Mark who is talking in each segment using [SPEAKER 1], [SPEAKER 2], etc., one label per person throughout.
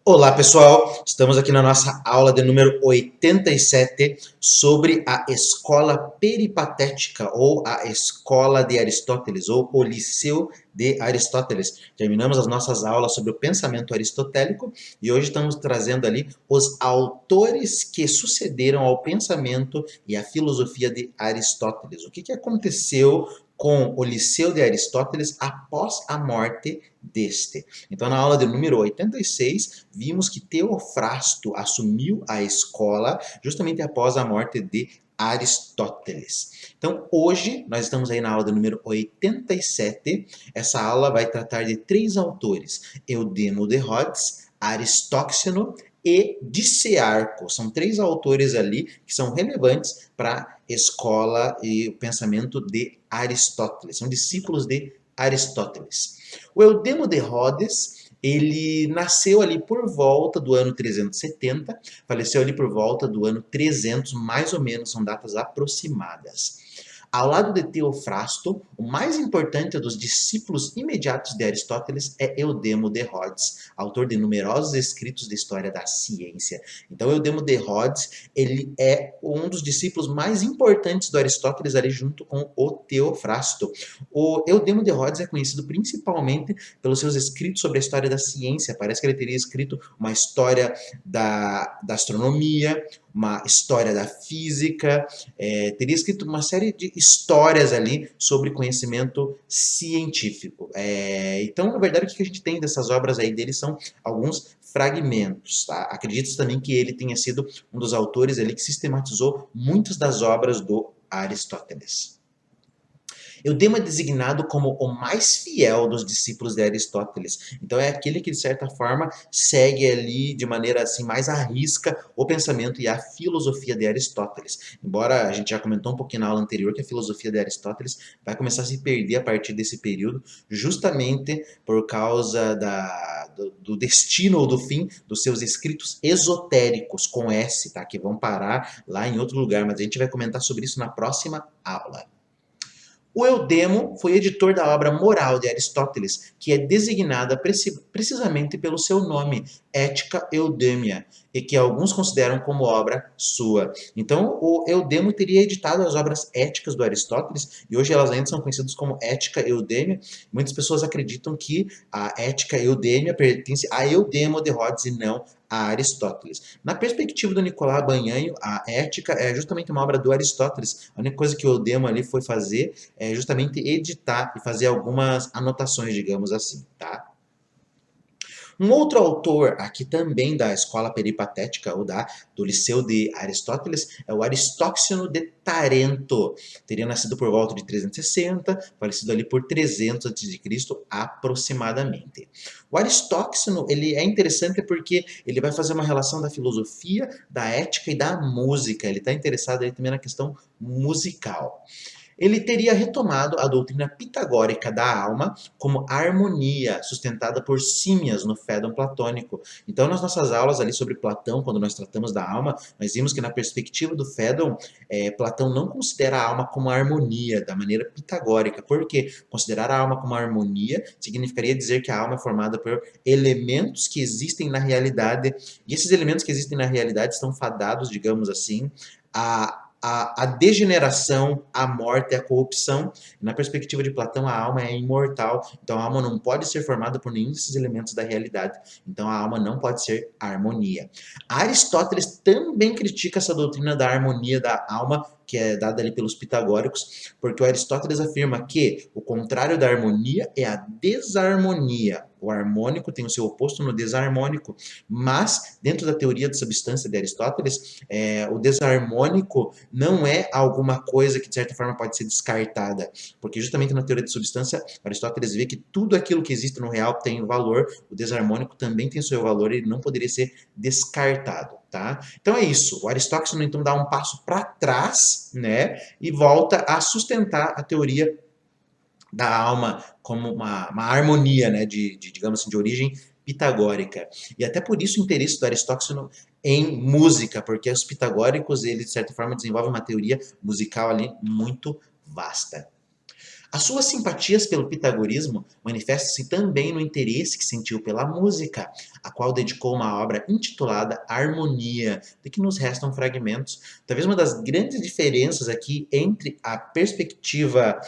[SPEAKER 1] Olá pessoal, estamos aqui na nossa aula de número 87 sobre a escola peripatética ou a escola de Aristóteles ou o Liceu de Aristóteles. Terminamos as nossas aulas sobre o pensamento aristotélico e hoje estamos trazendo ali os autores que sucederam ao pensamento e à filosofia de Aristóteles. O que aconteceu com o Liceu de Aristóteles após a morte deste? Então, na aula de número 86, vimos que Teofrasto assumiu a escola justamente após a morte de Aristóteles. Então, hoje, nós estamos aí na aula de número 87. Essa aula vai tratar de três autores: Eudemo de Rhodes, Aristóxeno e Dicearco. São três autores ali que são relevantes para a escola e o pensamento de Aristóteles. São discípulos de Aristóteles. O Eudemo de Rhodes, ele nasceu ali por volta do ano 370, faleceu ali por volta do ano 300, mais ou menos, são datas aproximadas. Ao lado de Teofrasto, o mais importante dos discípulos imediatos de Aristóteles é Eudemo de Rhodes, autor de numerosos escritos de história da ciência. Então, Eudemo de Rhodes, ele é um dos discípulos mais importantes do Aristóteles ali junto com o Teofrasto. O Eudemo de Rhodes é conhecido principalmente pelos seus escritos sobre a história da ciência. Parece que ele teria escrito uma história da astronomia, uma história da física, teria escrito uma série de histórias ali sobre conhecimento científico. Então, na verdade, o que a gente tem dessas obras aí dele são alguns fragmentos. Tá? Acredita-se também que ele tenha sido um dos autores ali que sistematizou muitas das obras do Aristóteles. Eudemo é designado como o mais fiel dos discípulos de Aristóteles. Então é aquele que, de certa forma, segue ali de maneira assim mais à risca o pensamento e a filosofia de Aristóteles. Embora a gente já comentou um pouquinho na aula anterior que a filosofia de Aristóteles vai começar a se perder a partir desse período, justamente por causa do destino ou do fim dos seus escritos esotéricos, com S, tá? Que vão parar lá em outro lugar, mas a gente vai comentar sobre isso na próxima aula. O Eudemo foi editor da obra moral de Aristóteles, que é designada precisamente pelo seu nome, Ética Eudêmia, e que alguns consideram como obra sua. Então, o Eudemo teria editado as obras éticas do Aristóteles, e hoje elas ainda são conhecidas como Ética Eudêmia. Muitas pessoas acreditam que a Ética Eudêmia pertence a Eudemo de Rhodes e não a Aristóteles. Na perspectiva do Nicolau Banhanho, a Ética é justamente uma obra do Aristóteles. A única coisa que o Eudemo ali foi fazer é justamente editar e fazer algumas anotações, digamos assim, tá? Um outro autor aqui também da escola peripatética ou do Liceu de Aristóteles é o Aristóxeno de Tarento. Teria nascido por volta de 360, falecido ali por 300 a.C. aproximadamente. O Aristóxeno ele é interessante porque ele vai fazer uma relação da filosofia, da ética e da música. Ele está interessado aí também na questão musical. Ele teria retomado a doutrina pitagórica da alma como harmonia, sustentada por Símias no Fédon platônico. Então, nas nossas aulas ali sobre Platão, quando nós tratamos da alma, nós vimos que na perspectiva do Fédon, Platão não considera a alma como harmonia, da maneira pitagórica. Por quê? Considerar a alma como harmonia significaria dizer que a alma é formada por elementos que existem na realidade, e esses elementos que existem na realidade estão fadados, digamos assim, a degeneração, a morte, a corrupção. Na perspectiva de Platão, a alma é imortal, então a alma não pode ser formada por nenhum desses elementos da realidade. Então a alma não pode ser harmonia. Aristóteles também critica essa doutrina da harmonia da alma, que é dada ali pelos pitagóricos, porque o Aristóteles afirma que o contrário da harmonia é a desarmonia. O harmônico tem o seu oposto no desarmônico, mas dentro da teoria de substância de Aristóteles, o desarmônico não é alguma coisa que de certa forma pode ser descartada, porque justamente na teoria de substância, Aristóteles vê que tudo aquilo que existe no real tem valor, o desarmônico também tem seu valor e ele não poderia ser descartado. Tá? Então é isso. O Aristóteles então dá um passo para trás, né, e volta a sustentar a teoria da alma como uma harmonia, né, digamos assim, de origem pitagórica. E até por isso o interesse do Aristóteles em música, porque os pitagóricos, eles de certa forma desenvolvem uma teoria musical ali muito vasta. As suas simpatias pelo pitagorismo manifestam-se também no interesse que sentiu pela música, a qual dedicou uma obra intitulada Harmonia, de que nos restam fragmentos. Talvez uma das grandes diferenças aqui entre a perspectiva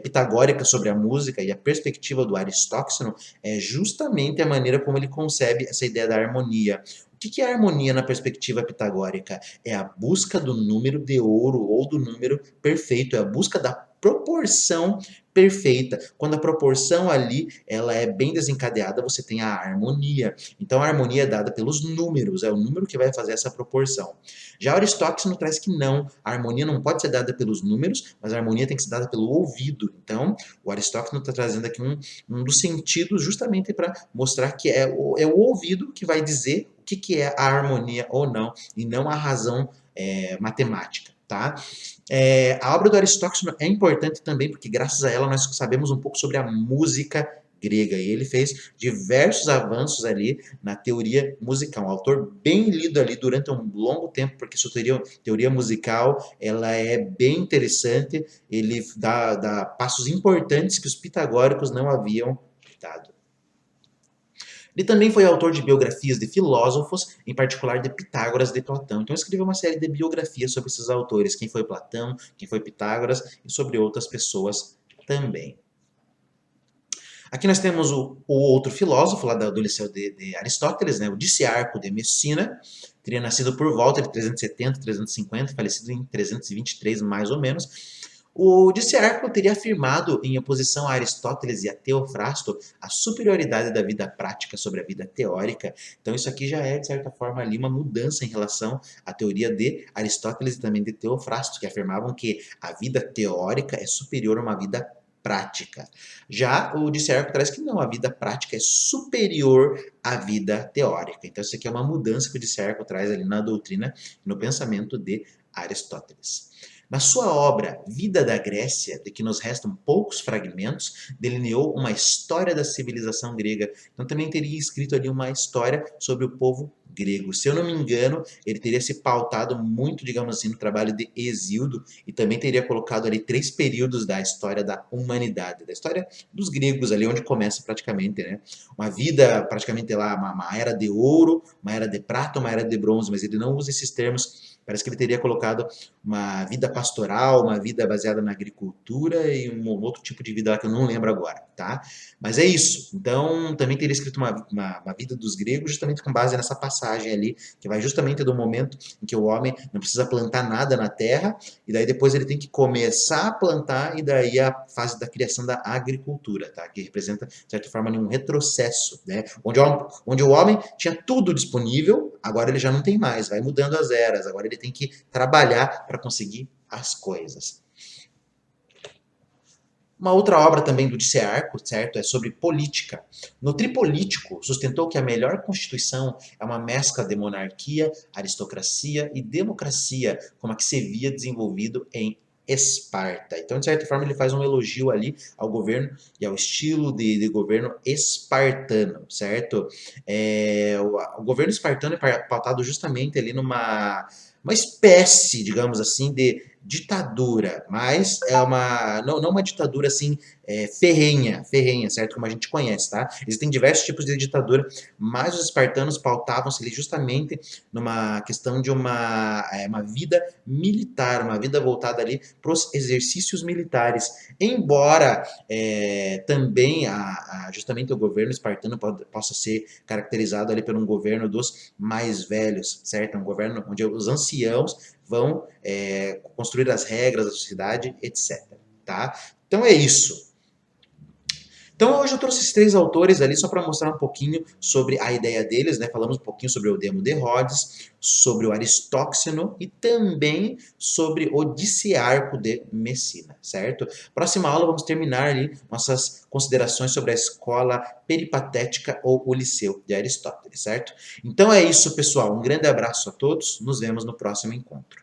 [SPEAKER 1] pitagórica sobre a música e a perspectiva do Aristóxeno é justamente a maneira como ele concebe essa ideia da harmonia. O que é a harmonia na perspectiva pitagórica? É a busca do número de ouro ou do número perfeito, é a busca da proporção perfeita. Quando a proporção ali ela é bem desencadeada, você tem a harmonia. Então a harmonia é dada pelos números, é o número que vai fazer essa proporção. Já Aristóteles traz que não, a harmonia não pode ser dada pelos números, mas a harmonia tem que ser dada pelo ouvido. Então o Aristóteles está trazendo aqui um dos sentidos justamente para mostrar que é o ouvido que vai dizer o que é a harmonia ou não, e não a razão matemática. Tá? A obra do Aristóteles é importante também porque graças a ela nós sabemos um pouco sobre a música grega e ele fez diversos avanços ali na teoria musical. Um autor bem lido ali durante um longo tempo porque sua teoria musical ela é bem interessante, ele dá passos importantes que os pitagóricos não haviam dado. Ele também foi autor de biografias de filósofos, em particular de Pitágoras de Platão. Então escreveu uma série de biografias sobre esses autores, quem foi Platão, quem foi Pitágoras e sobre outras pessoas também. Aqui nós temos o outro filósofo lá do Liceu de Aristóteles, né, o Diciarco de Messina, teria nascido por volta de 370, 350, falecido em 323 mais ou menos. O Diciarco teria afirmado, em oposição a Aristóteles e a Teofrasto, a superioridade da vida prática sobre a vida teórica. Então isso aqui já é, de certa forma, ali uma mudança em relação à teoria de Aristóteles e também de Teofrasto, que afirmavam que a vida teórica é superior a uma vida prática. Já o Diciarco traz que não, a vida prática é superior à vida teórica. Então isso aqui é uma mudança que o Diciarco traz ali na doutrina e no pensamento de Aristóteles. Na sua obra Vida da Grécia, de que nos restam poucos fragmentos, delineou uma história da civilização grega. Então também teria escrito ali uma história sobre o povo grego. Se eu não me engano, ele teria se pautado muito, digamos assim, no trabalho de Hesíodo e também teria colocado ali 3 períodos da história da humanidade, da história dos gregos, ali onde começa praticamente, né? Uma vida, praticamente lá, uma era de ouro, uma era de prata, uma era de bronze, mas ele não usa esses termos. Parece que ele teria colocado uma vida pastoral, uma vida baseada na agricultura e um outro tipo de vida lá que eu não lembro agora, tá? Mas é isso. Então, também teria escrito uma vida dos gregos justamente com base nessa passagem ali, que vai justamente do momento em que o homem não precisa plantar nada na terra, e daí depois ele tem que começar a plantar, e daí a fase da criação da agricultura, tá? Que representa, de certa forma, um retrocesso, né? Onde o homem tinha tudo disponível, agora ele já não tem mais, vai mudando as eras, agora ele tem que trabalhar para conseguir as coisas. Uma outra obra também do Diciarco, certo, é sobre política. No Tripolítico, sustentou que a melhor constituição é uma mescla de monarquia, aristocracia e democracia, como a que se via desenvolvido em Esparta. Então, de certa forma, ele faz um elogio ali ao governo e ao estilo de governo espartano, certo? O governo espartano é pautado justamente ali uma espécie, digamos assim, de ditadura, mas é não uma ditadura assim ferrenha, certo? Como a gente conhece, tá? Existem diversos tipos de ditadura, mas os espartanos pautavam-se ali justamente numa questão de uma vida militar, uma vida voltada ali para os exercícios militares. Embora também justamente o governo espartano possa ser caracterizado ali por um governo dos mais velhos, certo? Um governo onde os anciãos vão construir as regras da sociedade, etc. Tá? Então é isso. Então hoje eu trouxe esses 3 autores ali só para mostrar um pouquinho sobre a ideia deles, né? Falamos um pouquinho sobre o Demo de Rhodes, sobre o Aristóxeno e também sobre o Diciarco de Messina, certo? Próxima aula vamos terminar ali nossas considerações sobre a escola peripatética ou o Liceu de Aristóteles, certo? Então é isso, pessoal. Um grande abraço a todos. Nos vemos no próximo encontro.